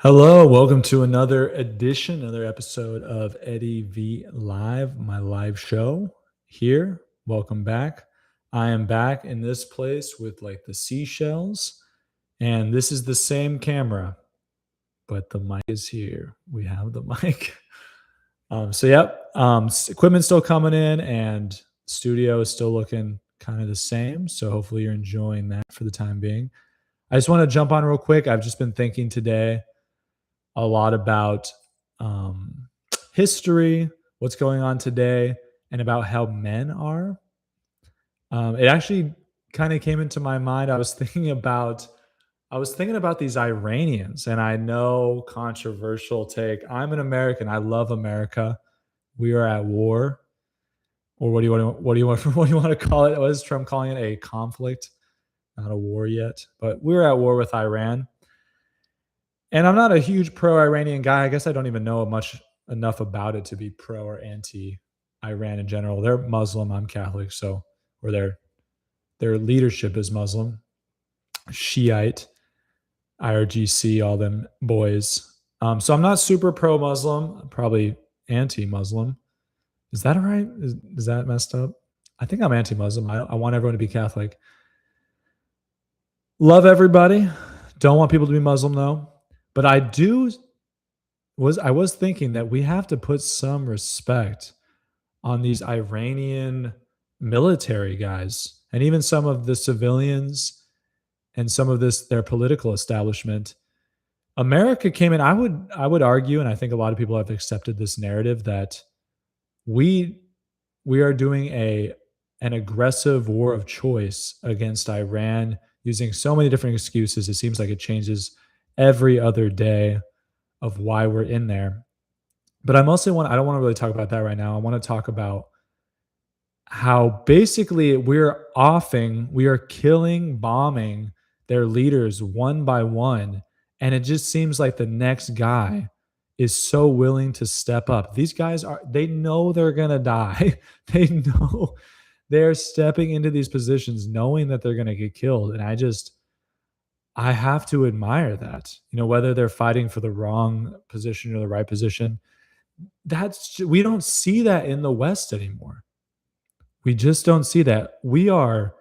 Hello, welcome to another episode of Eddie V Live, my live show here. Welcome back. I am back in this place with like the seashells, and this is the same camera, but the mic is here. We have the mic. Equipment's still coming in, and studio is still looking kind of the same. So hopefully you're enjoying that for the time being. I just want to jump on real quick. I've just been thinking today a lot about um, history, what's going on today, and about how men are. It actually kind of came into my mind. I was thinking about these Iranians, and I know controversial take. I'm an American. I love America. We are at war, or what do you want to call it? What is Trump calling it? A conflict, not a war yet, but we're at war with Iran. And I'm not a huge pro-Iranian guy. I guess I don't even know much enough about it to be pro or anti Iran in general. They're Muslim, I'm Catholic, so or their leadership is Muslim, Shiite, IRGC, all them boys. So I'm not super pro-Muslim, I'm probably anti-Muslim. Is that all right? Is that messed up? I think I'm anti-Muslim. I want everyone to be Catholic. Love everybody. Don't want people to be Muslim though. But I was thinking that we have to put some respect on these Iranian military guys and even some of the civilians and some of this their political establishment. America came in. I would argue, and I think a lot of people have accepted this narrative that we we are doing an aggressive war of choice against Iran using so many different excuses. It seems like it changes every other day of why we're in there. But I don't want to really talk about that right now. I want to talk about how basically we are killing, bombing their leaders one by one. And it just seems like the next guy is so willing to step up. They know they're going to die. They know they're stepping into these positions knowing that they're going to get killed. And I have to admire that. Whether they're fighting for the wrong position or the right position, we don't see that in the West anymore. We just don't see that. And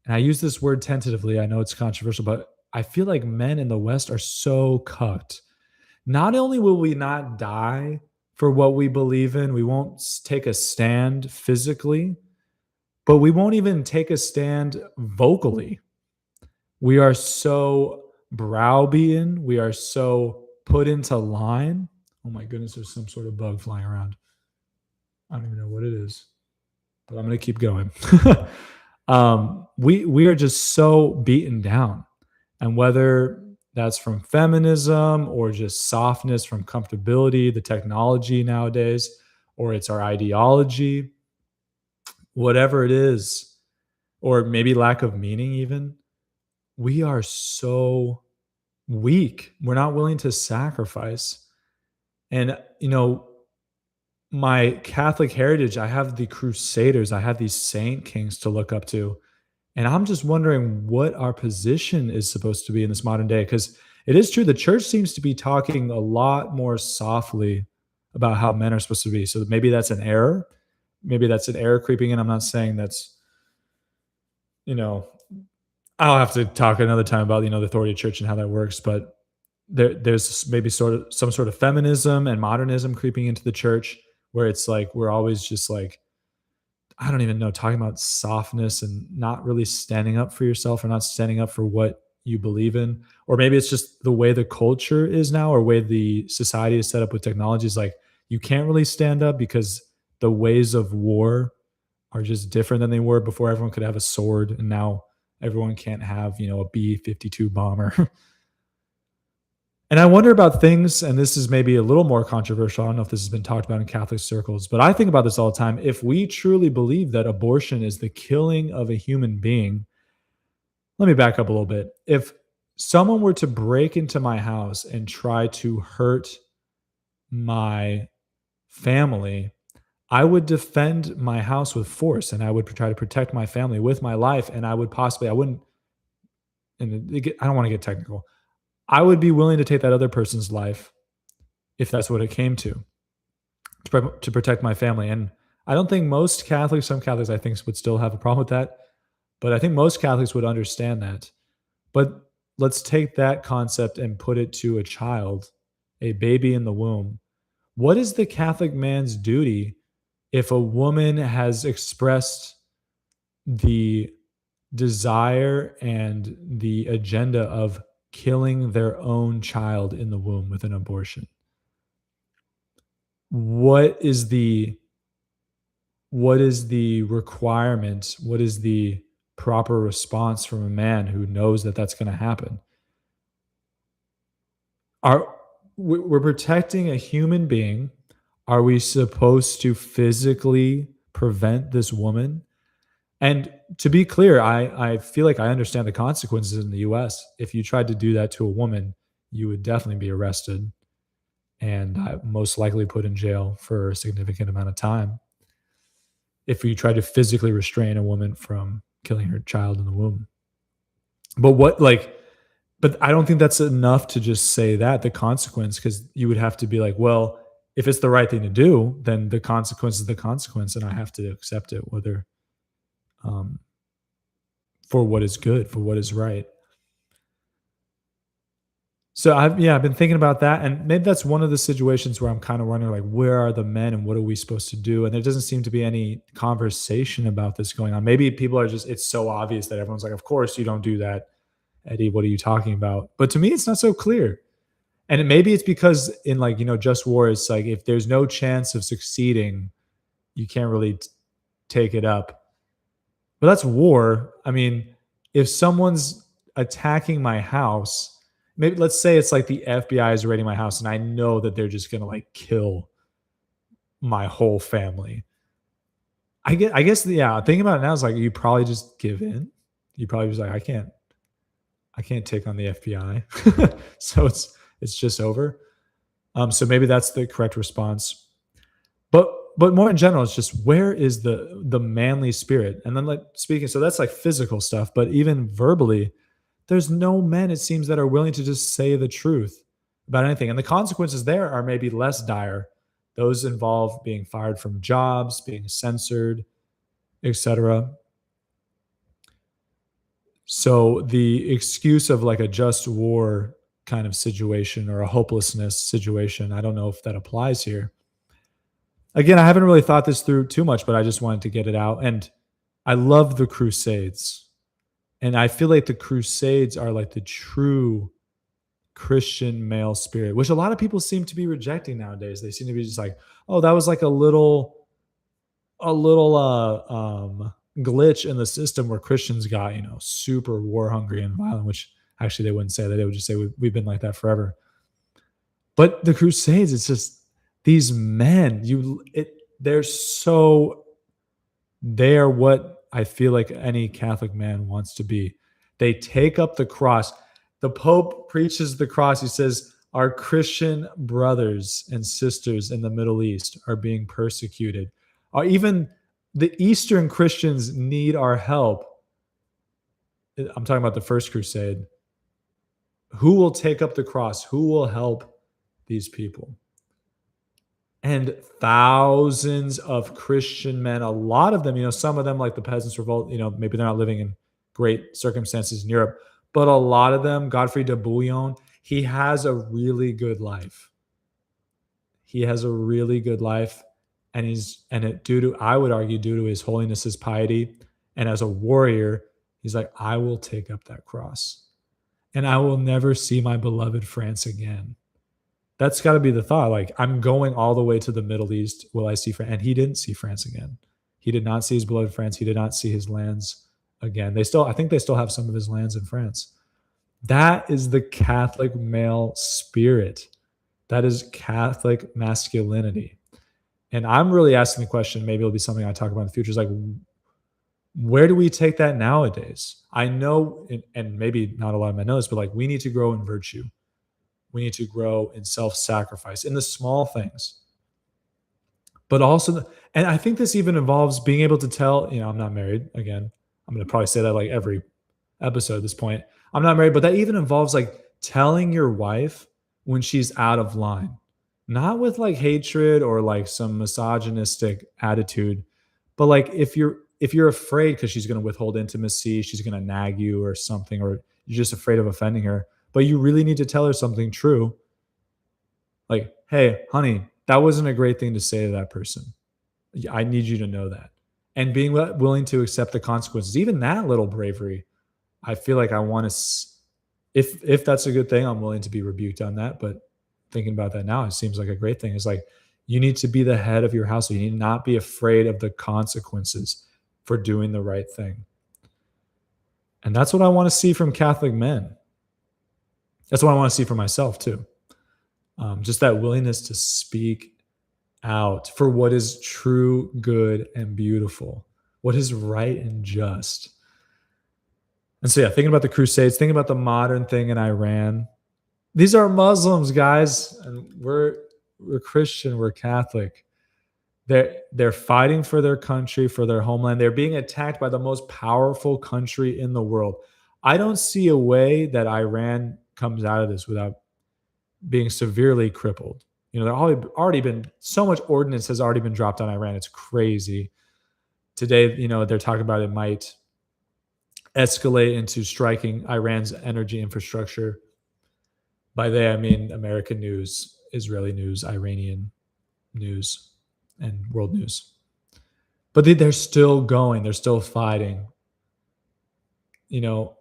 I use this word tentatively. I know it's controversial, but I feel like men in the West are so cucked. Not only will we not die for what we believe in, we won't take a stand physically, but we won't even take a stand vocally. We are so browbeaten. We are so put into line. Oh my goodness, there's some sort of bug flying around. I don't even know what it is, but I'm going to keep going. We are just so beaten down. And whether that's from feminism or just softness from comfortability, the technology nowadays, or it's our ideology, whatever it is, or maybe lack of meaning, even, we are so weak. We're not willing to sacrifice. And, my Catholic heritage, I have the Crusaders, I have these saint kings to look up to. And I'm just wondering what our position is supposed to be in this modern day. Because it is true, the church seems to be talking a lot more softly about how men are supposed to be. So maybe that's an error. Maybe that's an error creeping in. I'm not saying that's, you know, I'll have to talk another time about, the authority of church and how that works. But there's maybe sort of some sort of feminism and modernism creeping into the church where it's like we're always just like, I don't even know, talking about softness and not really standing up for yourself or not standing up for what you believe in. Or maybe it's just the way the culture is now or way the society is set up with technology is like you can't really stand up because the ways of war are just different than they were before. Everyone could have a sword and now everyone can't have, a B-52 bomber. And I wonder about things, and this is maybe a little more controversial. I don't know if this has been talked about in Catholic circles, but I think about this all the time. If we truly believe that abortion is the killing of a human being, let me back up a little bit. If someone were to break into my house and try to hurt my family, I would defend my house with force and I would try to protect my family with my life. And I wouldn't, and I don't want to get technical. I would be willing to take that other person's life if that's what it came to protect my family. And I don't think most Catholics, some Catholics I think would still have a problem with that, but I think most Catholics would understand that. But let's take that concept and put it to a child, a baby in the womb. What is the Catholic man's duty if a woman has expressed the desire and the agenda of killing their own child in the womb with an abortion? What is the requirement? What is the proper response from a man who knows that that's going to happen? Are we're protecting a human being? Are we supposed to physically prevent this woman? And to be clear, I feel like I understand the consequences in the US. If you tried to do that to a woman, you would definitely be arrested and most likely put in jail for a significant amount of time if you tried to physically restrain a woman from killing her child in the womb. But but I don't think that's enough to just say that the consequence, because you would have to be like, well, if it's the right thing to do, then the consequence is the consequence, and I have to accept it, whether um, for what is good, for what is right. So I've been thinking about that, and maybe that's one of the situations where I'm kind of wondering, like, where are the men, and what are we supposed to do? And there doesn't seem to be any conversation about this going on. Maybe people are just, it's so obvious that everyone's like, of course you don't do that, Eddie. What are you talking about? But to me, it's not so clear. And maybe it's because in, like, just war, it's like if there's no chance of succeeding, you can't really take it up. But that's war. I mean, if someone's attacking my house, maybe let's say it's like the FBI is raiding my house and I know that they're just gonna like kill my whole family. I guess yeah, thinking about it now is like you probably just give in. You probably just like, I can't take on the FBI. So it's just over. So maybe that's the correct response. But more in general, it's just where is the manly spirit? And then like speaking, so that's like physical stuff, but even verbally, there's no men, it seems, that are willing to just say the truth about anything. And the consequences there are maybe less dire. Those involve being fired from jobs, being censored, etc. So the excuse of like a just war kind of situation or a hopelessness situation, I don't know if that applies here. Again, I haven't really thought this through too much, but I just wanted to get it out. And I love the Crusades. And I feel like the Crusades are like the true Christian male spirit, which a lot of people seem to be rejecting nowadays. They seem to be just like, oh, that was like a little glitch in the system where Christians got, super war hungry and violent, which actually they wouldn't say that. They would just say we've been like that forever. But the Crusades, it's just these men, they are what I feel like any Catholic man wants to be. They take up the cross. The Pope preaches the cross. He says, our Christian brothers and sisters in the Middle East are being persecuted. Or even the Eastern Christians need our help. I'm talking about the First Crusade. Who will take up the cross? Who will help these people? And thousands of Christian men, a lot of them, some of them, like the Peasants' Revolt, maybe they're not living in great circumstances in Europe, but a lot of them, Godfrey de Bouillon, he has a really good life. He has a really good life. And I would argue, due to his holiness's piety, and as a warrior, he's like, I will take up that cross and I will never see my beloved France again. That's got to be the thought. Like, I'm going all the way to the Middle East. Will I see France? And he didn't see France again. He did not see his beloved France. He did not see his lands again. I think they still have some of his lands in France. That is the Catholic male spirit. That is Catholic masculinity. And I'm really asking the question, maybe it'll be something I talk about in the future, is like, where do we take that nowadays? I know, and maybe not a lot of men know this, but like, we need to grow in virtue. We need to grow in self-sacrifice, in the small things. But also, and I think this even involves being able to tell, I'm not married. Again, I'm going to probably say that like every episode at this point. I'm not married, but that even involves like telling your wife when she's out of line, not with like hatred or like some misogynistic attitude, but like if you're afraid because she's going to withhold intimacy, she's going to nag you or something, or you're just afraid of offending her, but you really need to tell her something true. Like, hey, honey, that wasn't a great thing to say to that person. I need you to know that. And being willing to accept the consequences, even that little bravery, I feel like I want to, if that's a good thing, I'm willing to be rebuked on that. But thinking about that now, it seems like a great thing. It's like you need to be the head of your household. You need to not be afraid of the consequences for doing the right thing. And that's what I want to see from Catholic men. That's what I want to see for myself too. Just that willingness to speak out for what is true, good, and beautiful, what is right and just. And so, yeah, thinking about the Crusades, thinking about the modern thing in Iran. These are Muslims, guys, and we're Christian, we're Catholic. They're fighting for their country, for their homeland. They're being attacked by the most powerful country in the world. I don't see a way that Iran comes out of this without being severely crippled. You know, there already been so much ordnance has already been dropped on Iran. It's crazy. Today, you know, they're talking about it might escalate into striking Iran's energy infrastructure. By they, I mean American news, Israeli news, Iranian news, and world news. But they're still going. They're still fighting. You know,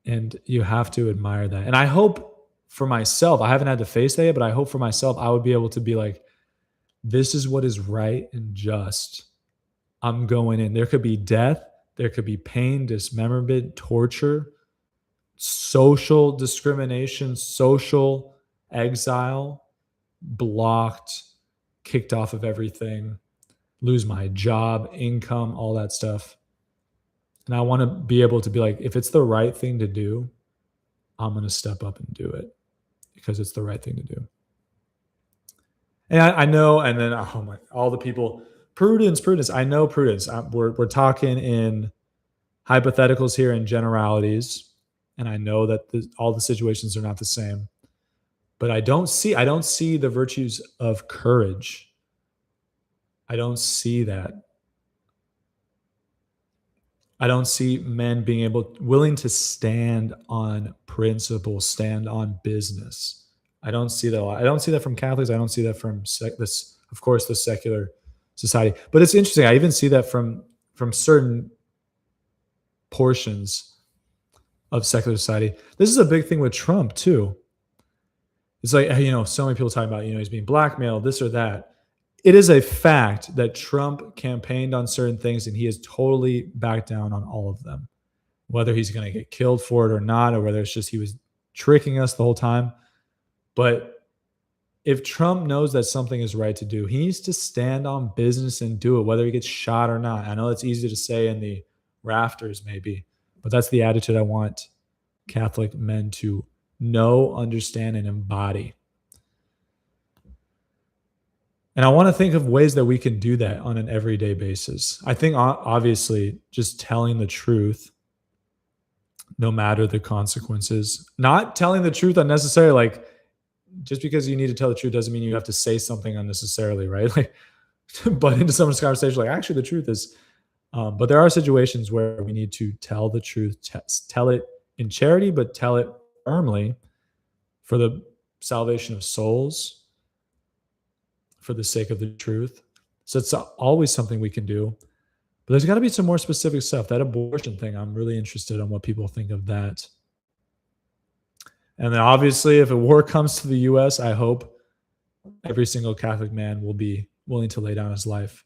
and you have to admire that. And I hope for myself, I haven't had to face that yet, but I hope for myself, I would be able to be like, this is what is right and just. I'm going in. There could be death. There could be pain, dismemberment, torture, social discrimination, social exile, blocked, kicked off of everything, lose my job, income, all that stuff. And I want to be able to be like, if it's the right thing to do, I'm going to step up and do it because it's the right thing to do. And I know, and then all the people, prudence. I know prudence. We're talking in hypotheticals here and generalities, and I know that all the situations are not the same. But I don't see the virtues of courage. I don't see that. I don't see men being willing to stand on principle, stand on business. I don't see that a lot. I don't see that from Catholics. I don't see that from this, of course, the secular society. But it's interesting. I even see that from certain portions of secular society. This is a big thing with Trump too. It's like, you know, so many people talking about, you know, he's being blackmailed, this or that. It is a fact that Trump campaigned on certain things and he has totally backed down on all of them. Whether he's going to get killed for it or not, or whether it's just he was tricking us the whole time. But if Trump knows that something is right to do, he needs to stand on business and do it, whether he gets shot or not. I know it's easy to say in the rafters maybe, but that's the attitude I want Catholic men to know, understand, and embody. And I want to think of ways that we can do that on an everyday basis. I think obviously just telling the truth, no matter the consequences, not telling the truth unnecessarily, like just because you need to tell the truth doesn't mean you have to say something unnecessarily, right? Like, butt into someone's conversation, like actually the truth is, but there are situations where we need to tell the truth, tell it in charity, but tell it firmly for the salvation of souls, for the sake of the truth. So it's always something we can do. But there's got to be some more specific stuff. That abortion thing, I'm really interested in what people think of that. And then obviously, if a war comes to the U.S., I hope every single Catholic man will be willing to lay down his life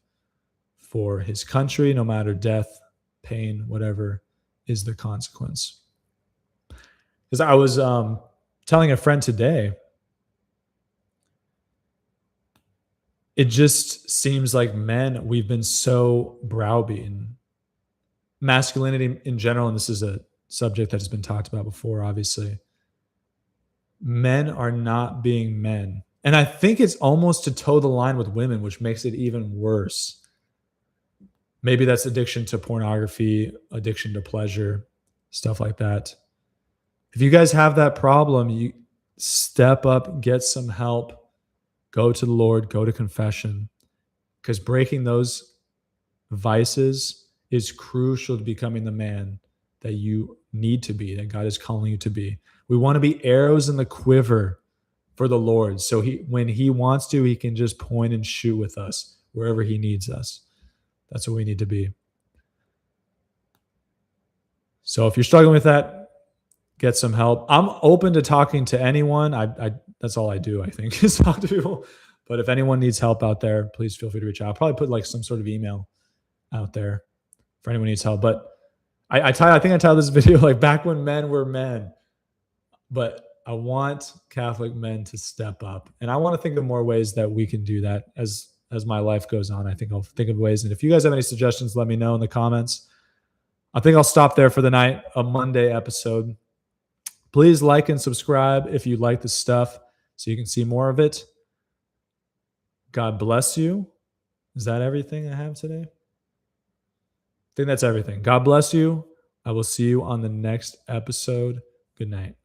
for his country, no matter death, pain, whatever is the consequence. Because I was telling a friend today, it just seems like men, we've been so browbeaten. Masculinity in general, and this is a subject that has been talked about before, obviously. Men are not being men. And I think it's almost to toe the line with women, which makes it even worse. Maybe that's addiction to pornography, addiction to pleasure, stuff like that. If you guys have that problem, step up, get some help, go to the Lord, go to confession, because breaking those vices is crucial to becoming the man that you need to be, that God is calling you to be. We want to be arrows in the quiver for the Lord. So when he wants to, he can just point and shoot with us wherever he needs us. That's what we need to be. So if you're struggling with that, get some help. I'm open to talking to anyone. I that's all I do, I think, is talk to people. But if anyone needs help out there, please feel free to reach out. I'll probably put like some sort of email out there for anyone who needs help. But I think I titled this video like back when men were men. But I want Catholic men to step up. And I want to think of more ways that we can do that as my life goes on. I think I'll think of ways. And if you guys have any suggestions, let me know in the comments. I think I'll stop there for the night, a Monday episode. Please like and subscribe if you like this stuff so you can see more of it. God bless you. Is that everything I have today? I think that's everything. God bless you. I will see you on the next episode. Good night.